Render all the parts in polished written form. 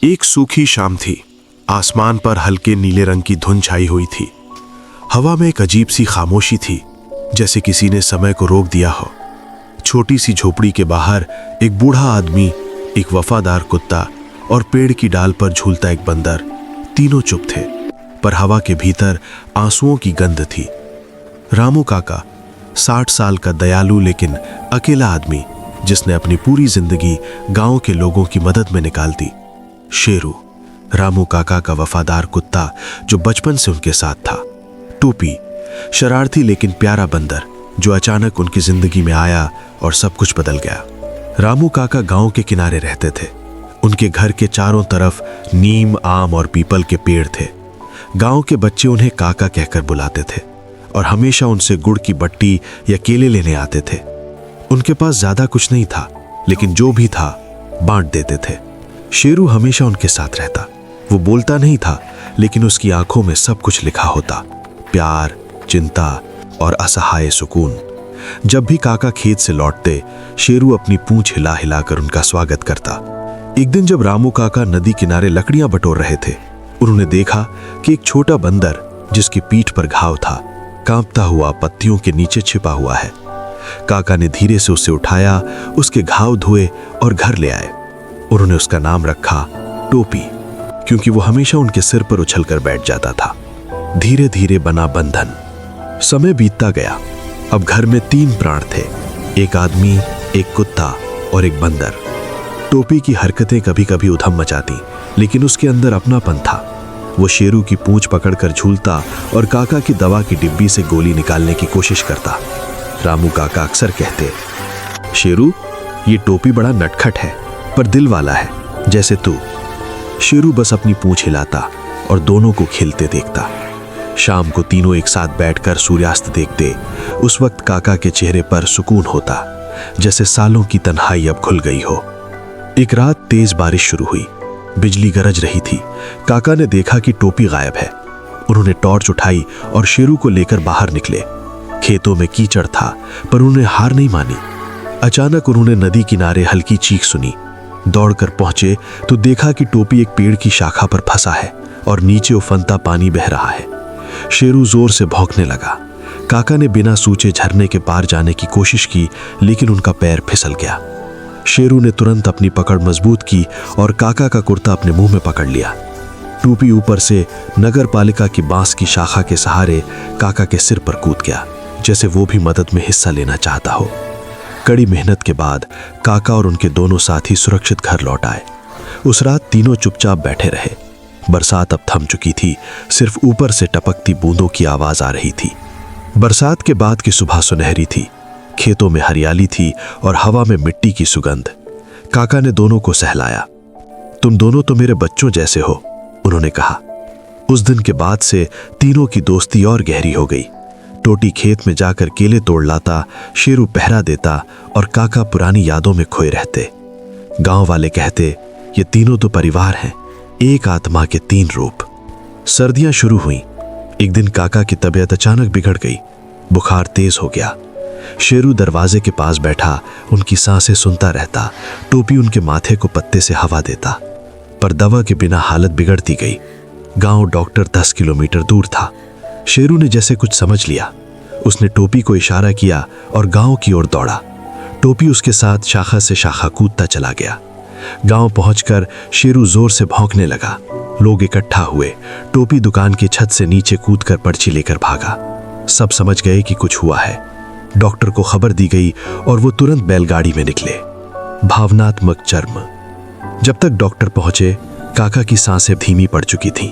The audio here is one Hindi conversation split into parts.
एक सूखी शाम थी। आसमान पर हल्के नीले रंग की धुंध छाई हुई थी। हवा में एक अजीब सी खामोशी थी, जैसे किसी ने समय को रोक दिया हो। छोटी सी झोपड़ी के बाहर एक बूढ़ा आदमी, एक वफादार कुत्ता और पेड़ की डाल पर झूलता एक बंदर, तीनों चुप थे, पर हवा के भीतर आंसुओं की गंध थी। रामू काका 60 साल का दयालु लेकिन अकेला आदमी, जिसने अपनी पूरी जिंदगी गांव के लोगों की मदद में निकाल दी। शेरू, रामू काका का वफादार कुत्ता जो बचपन से उनके साथ था। टोपी, शरारती लेकिन प्यारा बंदर जो अचानक उनकी जिंदगी में आया और सब कुछ बदल गया। रामू काका गांव के किनारे रहते थे। उनके घर के चारों तरफ नीम, आम और पीपल के पेड़ थे। गांव के बच्चे उन्हें काका कहकर बुलाते थे और हमेशा उनसे गुड़ की बट्टी या केले लेने आते थे। उनके पास ज्यादा कुछ नहीं था, लेकिन जो भी था बांट देते थे। शेरू हमेशा उनके साथ रहता। वो बोलता नहीं था, लेकिन उसकी आंखों में सब कुछ लिखा होता, प्यार, चिंता और असहाय सुकून। जब भी काका खेत से लौटते, शेरू अपनी पूंछ हिला हिलाकर उनका स्वागत करता। एक दिन जब रामू काका नदी किनारे लकड़ियां बटोर रहे थे, उन्होंने देखा कि एक छोटा बंदर, जिसकी पीठ पर घाव था, कांपता हुआ पत्तियों के नीचे छिपा हुआ है। काका ने धीरे से उसे उठाया, उसके घाव धोए और घर ले आए। उन्होंने उसका नाम रखा टोपी, क्योंकि वो हमेशा उनके सिर पर उछलकर बैठ जाता था। धीरे धीरे बना बंधन। समय बीतता गया। अब घर में 3 प्राण थे, एक आदमी, एक कुत्ता और एक बंदर। टोपी की हरकतें कभी कभी उधम मचाती, लेकिन उसके अंदर अपनापन था। वो शेरू की पूंछ पकड़कर झूलता और काका की दवा की डिब्बी से गोली निकालने की कोशिश करता। रामू काका अक्सर कहते, शेरू, ये टोपी बड़ा नटखट है, पर दिल वाला है, जैसे तू। शेरू बस अपनी पूंछ हिलाता और दोनों को खेलते देखता। शाम को तीनों एक साथ बैठकर सूर्यास्त देखते। उस वक्त काका के चेहरे पर सुकून होता, जैसे सालों की तन्हाई अब खुल गई हो। एक रात तेज बारिश शुरू हुई। बिजली गरज रही थी। काका ने देखा कि टोपी गायब है। उन्होंने टॉर्च उठाई और शेरू को लेकर बाहर निकले। खेतों में कीचड़ था, पर उन्हें हार नहीं मानी। अचानक उन्होंने नदी किनारे हल्की चीख सुनी। दौड़कर पहुंचे तो देखा कि टोपी एक पेड़ की शाखा पर फंसा है और नीचे उफनता पानी बह रहा है। शेरू जोर से भौंकने लगा। काका ने बिना सोचे झरने के पार जाने की कोशिश की, लेकिन उनका पैर फिसल गया। शेरू ने तुरंत अपनी पकड़ मजबूत की और काका का कुर्ता अपने मुंह में पकड़ लिया। टोपी ऊपर से नगर पालिका की बांस की शाखा के सहारे काका के सिर पर कूद गया, जैसे वो भी मदद में हिस्सा लेना चाहता हो। कड़ी मेहनत के बाद काका और उनके दोनों साथी सुरक्षित घर लौट आए। उस रात तीनों चुपचाप बैठे रहे। बरसात अब थम चुकी थी, सिर्फ ऊपर से टपकती बूंदों की आवाज आ रही थी। बरसात के बाद की सुबह सुनहरी थी। खेतों में हरियाली थी और हवा में मिट्टी की सुगंध। काका ने दोनों को सहलाया। तुम दोनों तो मेरे बच्चों जैसे हो, उन्होंने कहा। उस दिन के बाद से तीनों की दोस्ती और गहरी हो गई। टोटी खेत में जाकर केले तोड़ लाता, शेरू पहरा देता और काका पुरानी यादों में खोए रहते। गांव वाले कहते, ये तीनों तो परिवार हैं, एक आत्मा के 3 रूप। सर्दियां शुरू हुई। एक दिन काका की तबीयत अचानक बिगड़ गई। बुखार तेज हो गया। शेरू दरवाजे के पास बैठा उनकी सांसें सुनता रहता। टोपी उनके माथे को पत्ते से हवा देता, पर दवा के बिना हालत बिगड़ती गई। गांव डॉक्टर 10 किलोमीटर दूर था। शेरू ने जैसे कुछ समझ लिया। उसने टोपी को इशारा किया और गांव की ओर दौड़ा। टोपी उसके साथ शाखा से शाखा कूदता चला गया। गांव पहुंचकर शेरू जोर से भौंकने लगा। लोग इकट्ठा हुए। टोपी दुकान की छत से नीचे कूदकर पर्ची लेकर भागा। सब समझ गए कि कुछ हुआ है। डॉक्टर को खबर दी गई और वो तुरंत बैलगाड़ी में निकले। भावनात्मक चर्म। जब तक डॉक्टर पहुंचे, काका की सांसें धीमी पड़ चुकी थीं।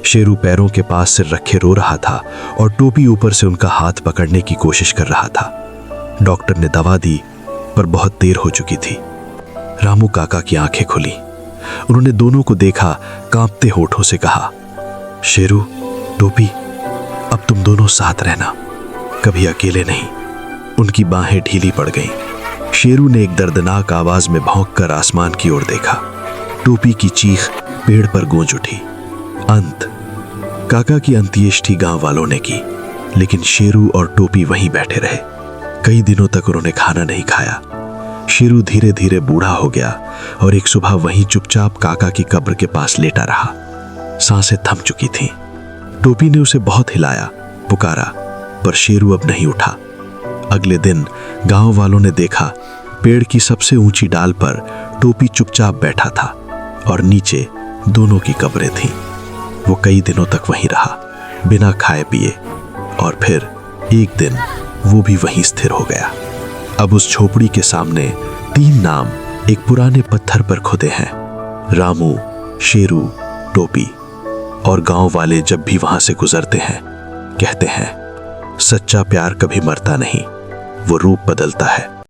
शेरू पैरों के पास सिर रखे रो रहा था और टोपी ऊपर से उनका हाथ पकड़ने की कोशिश कर रहा था। डॉक्टर ने दवा दी, पर बहुत देर हो चुकी थी। रामू काका की आंखें खुली। उन्होंने दोनों को देखा, कांपते होठों से कहा, शेरू, टोपी, अब तुम दोनों साथ रहना, कभी अकेले नहीं। उनकी बाहें ढीली पड़ गईं। शेरू ने एक दर्दनाक आवाज में भौंककर आसमान की ओर देखा। टोपी की चीख पेड़ पर गूंज उठी। अंत। काका की अंत्येष्टि गांव वालों ने की, लेकिन शेरू और टोपी वहीं बैठे रहे। कई दिनों तक उन्होंने खाना नहीं खाया। शेरू धीरे धीरे बूढ़ा हो गया और एक सुबह वहीं चुपचाप काका की कब्र के पास लेटा रहा। सांसें थम चुकी थीं। टोपी ने उसे बहुत हिलाया, पुकारा, पर शेरू अब नहीं उठा। अगले दिन गांव वालों ने देखा, पेड़ की सबसे ऊंची डाल पर टोपी चुपचाप बैठा था और नीचे दोनों की कब्रें थीं। वो कई दिनों तक वहीं रहा, बिना खाए पिए, और फिर एक दिन वो भी वहीं स्थिर हो गया। अब उस झोपड़ी के सामने 3 नाम एक पुराने पत्थर पर खुदे हैं, रामू, शेरू, टोपी। और गांव वाले जब भी वहां से गुजरते हैं कहते हैं, सच्चा प्यार कभी मरता नहीं, वो रूप बदलता है